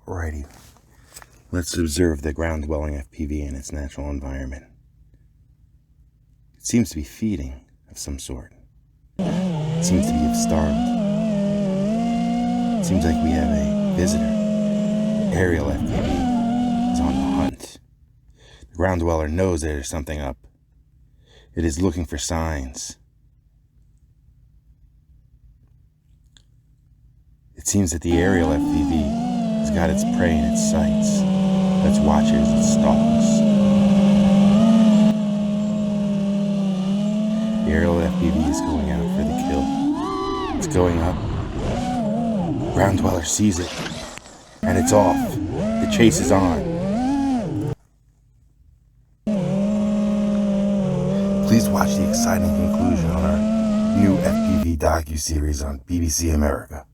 Alrighty, let's observe the ground-dwelling FPV in its natural environment. It seems to be feeding of some sort. It seems to be starved. It seems like we have a visitor. The aerial FPV is on the hunt. The ground dweller knows there's something up. It is looking for signs. It seems that the aerial FPV has got its prey in its sights. Let's watch it as it stalks. The aerial FPV is going out for the kill. It's going up. Ground dweller sees it, and it's off. The chase is on. Please watch the exciting conclusion on our new FPV docu-series on BBC America.